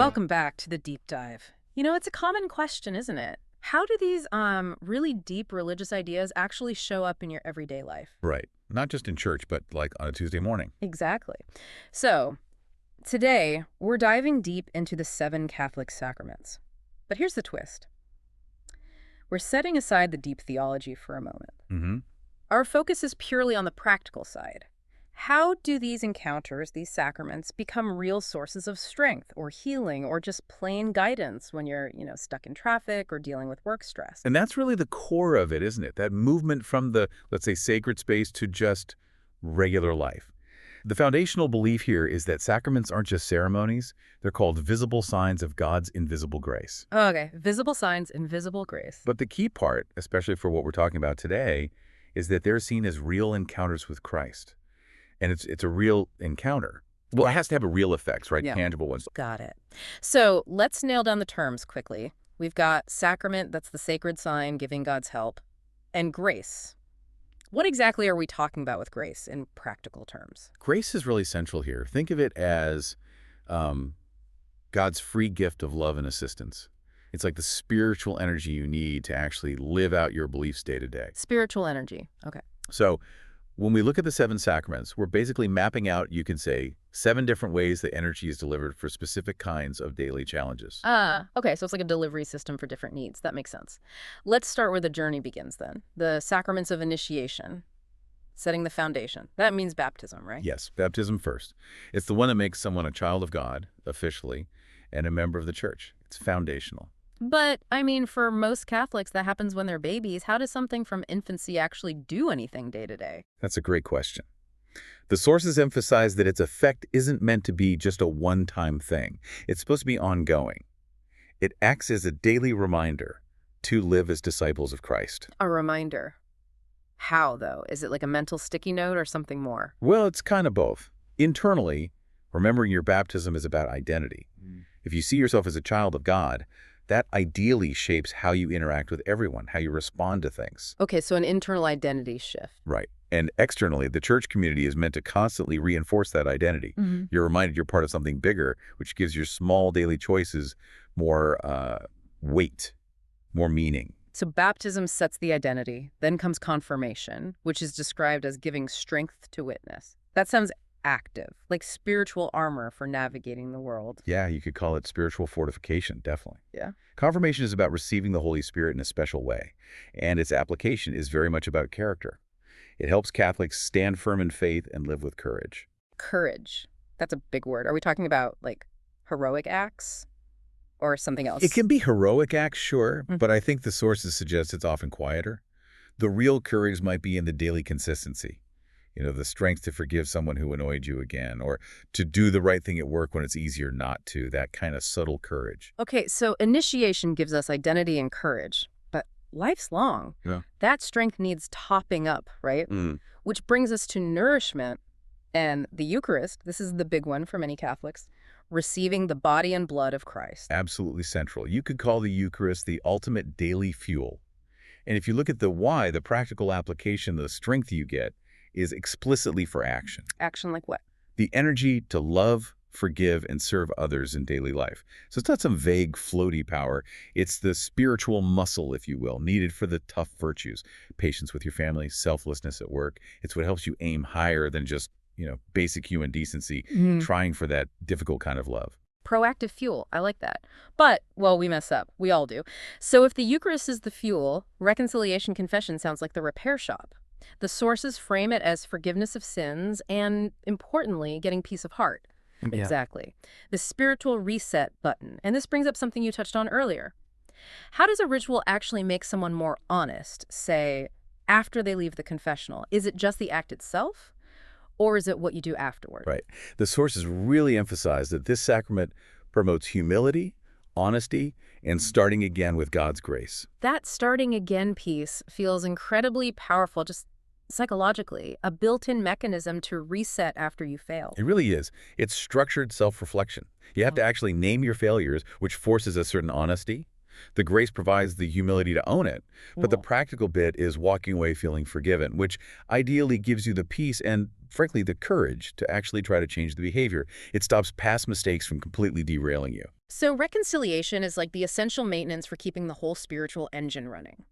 Welcome back to the deep dive. It's a common question, isn't it? How do these really deep religious ideas actually show up in your everyday life? Right. Not just in church, but like on a Tuesday morning. Exactly. So, today we're diving deep into the 7 Catholic sacraments. But here's the twist. We're setting aside the deep theology for a moment. hmm Our focus is purely on the practical side. How do these encounters, these sacraments, become real sources of strength or healing or just plain guidance when you're, stuck in traffic or dealing with work stress? And that's really the core of it, isn't it? That movement from the, let's say, sacred space to just regular life. The foundational belief here is that sacraments aren't just ceremonies. They're called visible signs of God's invisible grace. Oh, okay. Visible signs, invisible grace. But the key part, especially for what we're talking about today, is that they're seen as real encounters with Christ. And it's a real encounter. Well, it has to have a real effects, right? Yeah. Tangible ones. Got it. So let's nail down the terms quickly. We've got sacrament, that's the sacred sign giving God's help, and grace. What exactly are we talking about with grace in practical terms? Grace is really central here. Think of it as God's free gift of love and assistance. It's like the spiritual energy you need to actually live out your beliefs day to day. Spiritual energy. Okay. So when we look at the 7 sacraments, we're basically mapping out, you can say, 7 different ways that energy is delivered for specific kinds of daily challenges. Okay, so it's like a delivery system for different needs. That makes sense. Let's start where the journey begins then. The sacraments of initiation, setting the foundation. That means baptism, right? Yes, baptism first. It's the one that makes someone a child of God, officially, and a member of the church. It's foundational. But, for most Catholics, that happens when they're babies. How does something from infancy actually do anything day to day? That's a great question. The sources emphasize that its effect isn't meant to be just a one-time thing. It's supposed to be ongoing. It acts as a daily reminder to live as disciples of Christ. A reminder. How, though? Is it like a mental sticky note or something more? Well, it's kind of both. Internally, remembering your baptism is about identity. If you see yourself as a child of God, that ideally shapes how you interact with everyone, how you respond to things. Okay, so an internal identity shift. Right. And externally, the church community is meant to constantly reinforce that identity. You're reminded you're part of something bigger, which gives your small daily choices more weight, more meaning. So baptism sets the identity. Then comes confirmation, which is described as giving strength to witness. That sounds active, like spiritual armor for navigating the world. Yeah, you could call it spiritual fortification, definitely. Yeah. Confirmation is about receiving the Holy Spirit in a special way, and its application is very much about character. It helps Catholics stand firm in faith and live with courage. Courage. That's a big word. Are we talking about, like, heroic acts or something else? It can be heroic acts, sure, Mhm. but I think the sources suggest it's often quieter. The real courage might be in the daily consistency. The strength to forgive someone who annoyed you again, or to do the right thing at work when it's easier not to, that kind of subtle courage. Okay, so initiation gives us identity and courage, but life's long. Yeah. That strength needs topping up, right? Which brings us to nourishment and the Eucharist. This is the big one for many Catholics, receiving the body and blood of Christ. Absolutely central. You could call the Eucharist the ultimate daily fuel. And if you look at the why, the practical application, the strength you get, is explicitly for action. Action like what? The energy to love, forgive, and serve others in daily life. So it's not some vague, floaty power. It's the spiritual muscle, if you will, needed for the tough virtues. Patience with your family, selflessness at work. It's what helps you aim higher than just, basic human decency, trying for that difficult kind of love. Proactive fuel. I like that. But, well, we mess up. We all do. So if the Eucharist is the fuel, reconciliation confession sounds like the repair shop. The sources frame it as forgiveness of sins and, importantly, getting peace of heart. Yeah. Exactly. The spiritual reset button. And this brings up something you touched on earlier. How does a ritual actually make someone more honest, say, after they leave the confessional? Is it just the act itself, or is it what you do afterward? Right. The sources really emphasize that this sacrament promotes humility, honesty, and starting again with God's grace. That starting again piece feels incredibly powerful, just psychologically, a built-in mechanism to reset after you fail. It really is. It's structured self-reflection. You have to actually name your failures, which forces a certain honesty. The grace provides the humility to own it, but the Mm. practical bit is walking away feeling forgiven, which ideally gives you the peace and, frankly, the courage to actually try to change the behavior. It stops past mistakes from completely derailing you. So reconciliation is like the essential maintenance for keeping the whole spiritual engine running.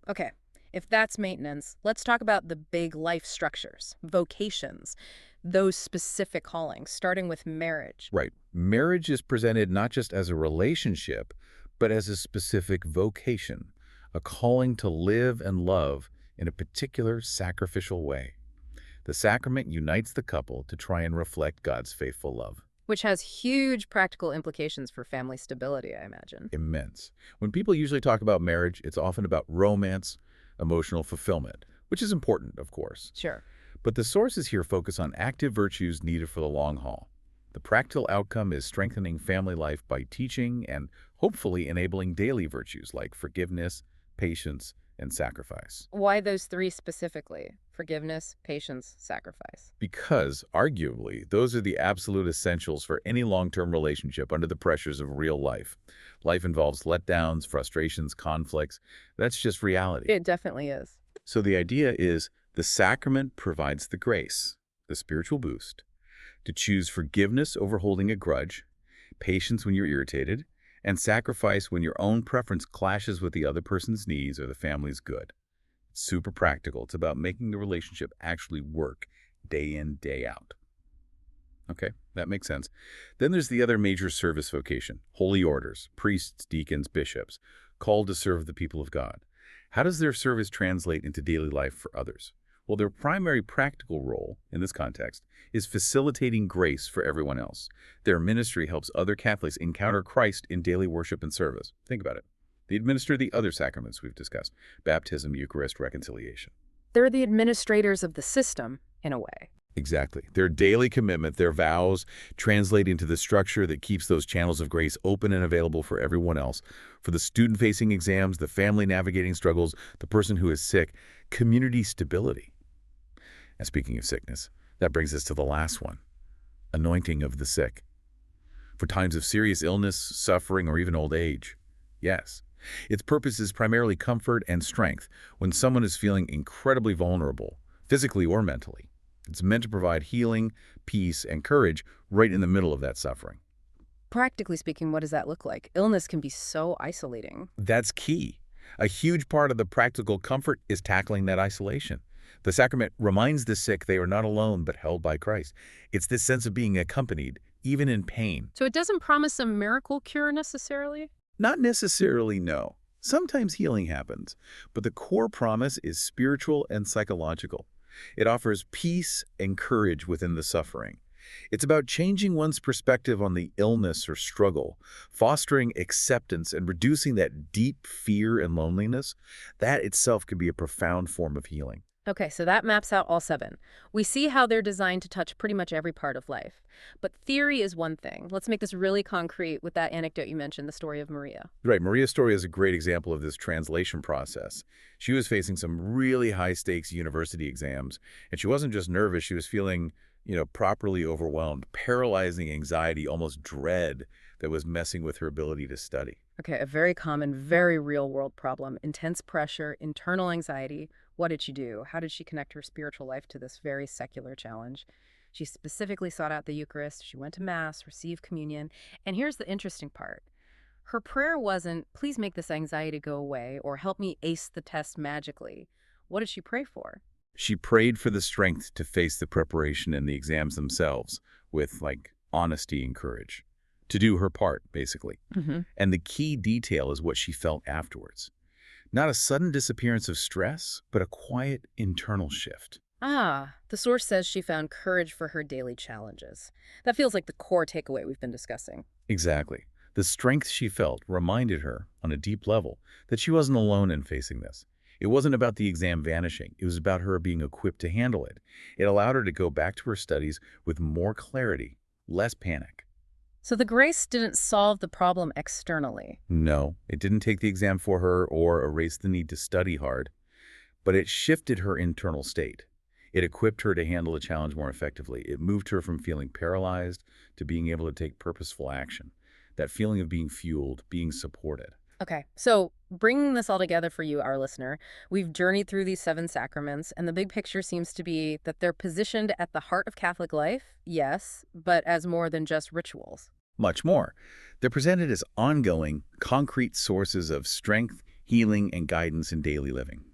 Okay, if that's maintenance, let's talk about the big life structures, vocations, those specific callings, starting with marriage. Right. Marriage is presented not just as a relationship, but as a specific vocation, a calling to live and love in a particular sacrificial way. The sacrament unites the couple to try and reflect God's faithful love. Which has huge practical implications for family stability, I imagine. Immense. When people usually talk about marriage, it's often about romance, emotional fulfillment, which is important, of course. Sure. But the sources here focus on active virtues needed for the long haul. The practical outcome is strengthening family life by teaching and hopefully enabling daily virtues like forgiveness, patience, and sacrifice. Why those three specifically? Forgiveness, patience, sacrifice. Because, arguably, those are the absolute essentials for any long-term relationship under the pressures of real life. Life involves letdowns, frustrations, conflicts. That's just reality. It definitely is. So the idea is the sacrament provides the grace, the spiritual boost, to choose forgiveness over holding a grudge, patience when you're irritated, and sacrifice when your own preference clashes with the other person's needs or the family's good. It's super practical. It's about making the relationship actually work day in, day out. Okay, that makes sense. Then there's the other major service vocation, holy orders, priests, deacons, bishops, called to serve the people of God. How does their service translate into daily life for others? Well, their primary practical role in this context is facilitating grace for everyone else. Their ministry helps other Catholics encounter Christ in daily worship and service. Think about it. They administer the other sacraments we've discussed, baptism, Eucharist, reconciliation. They're the administrators of the system, in a way. Exactly. Their daily commitment, their vows, translate into the structure that keeps those channels of grace open and available for everyone else. For the student-facing exams, the family navigating struggles, the person who is sick, community stability. And speaking of sickness, that brings us to the last one, anointing of the sick. For times of serious illness, suffering, or even old age. Yes. Its purpose is primarily comfort and strength when someone is feeling incredibly vulnerable, physically or mentally. It's meant to provide healing, peace, and courage right in the middle of that suffering. Practically speaking, what does that look like? Illness can be so isolating. That's key. A huge part of the practical comfort is tackling that isolation. The sacrament reminds the sick they are not alone but held by Christ. It's this sense of being accompanied, even in pain. So it doesn't promise a miracle cure necessarily? Not necessarily, no. Sometimes healing happens, but the core promise is spiritual and psychological. It offers peace and courage within the suffering. It's about changing one's perspective on the illness or struggle, fostering acceptance and reducing that deep fear and loneliness. That itself can be a profound form of healing. Okay, so that maps out all seven. We see how they're designed to touch pretty much every part of life. But theory is one thing. Let's make this really concrete with that anecdote you mentioned, the story of Maria. Right, Maria's story is a great example of this translation process. She was facing some really high-stakes university exams, and she wasn't just nervous, she was feeling, properly overwhelmed, paralyzing anxiety, almost dread that was messing with her ability to study. Okay, a very common, very real-world problem. Intense pressure, internal anxiety. What did she do? How did she connect her spiritual life to this very secular challenge? She specifically sought out the Eucharist. She went to Mass, received communion. And here's the interesting part. Her prayer wasn't, please make this anxiety go away, or help me ace the test magically. What did she pray for? She prayed for the strength to face the preparation and the exams themselves with, honesty and courage. To do her part, basically. Mm-hmm. And the key detail is what she felt afterwards. Not a sudden disappearance of stress, but a quiet internal shift. Ah, the source says she found courage for her daily challenges. That feels like the core takeaway we've been discussing. Exactly. The strength she felt reminded her, on a deep level, that she wasn't alone in facing this. It wasn't about the exam vanishing. It was about her being equipped to handle it. It allowed her to go back to her studies with more clarity, less panic. So the grace didn't solve the problem externally. No, it didn't take the exam for her or erase the need to study hard, but it shifted her internal state. It equipped her to handle the challenge more effectively. It moved her from feeling paralyzed to being able to take purposeful action. That feeling of being fueled, being supported. Okay, so bringing this all together for you, our listener, we've journeyed through these seven sacraments, and the big picture seems to be that they're positioned at the heart of Catholic life, yes, but as more than just rituals. Much more. They're presented as ongoing, concrete sources of strength, healing, and guidance in daily living.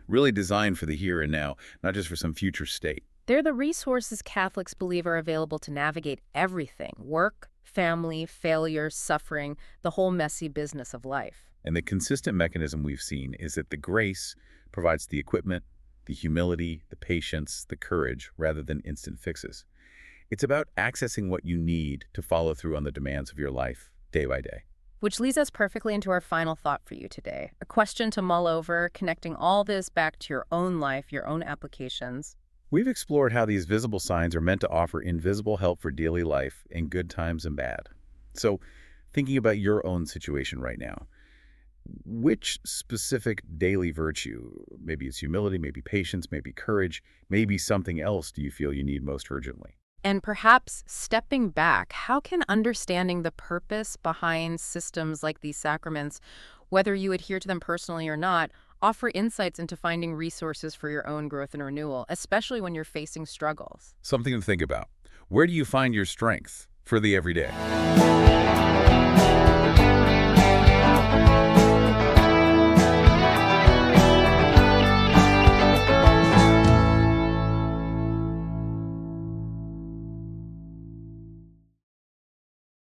Really designed for the here and now, not just for some future state. They're the resources Catholics believe are available to navigate everything: work, family, failure, suffering, the whole messy business of life. And the consistent mechanism we've seen is that the grace provides the equipment, the humility, the patience, the courage, rather than instant fixes. It's about accessing what you need to follow through on the demands of your life, day by day. Which leads us perfectly into our final thought for you today. A question to mull over, connecting all this back to your own life, your own applications. We've explored how these visible signs are meant to offer invisible help for daily life in good times and bad. So, thinking about your own situation right now, which specific daily virtue, maybe it's humility, maybe patience, maybe courage, maybe something else, do you feel you need most urgently? And perhaps stepping back, how can understanding the purpose behind systems like these sacraments, whether you adhere to them personally or not, offer insights into finding resources for your own growth and renewal, especially when you're facing struggles? Something to think about. Where do you find your strength for the everyday?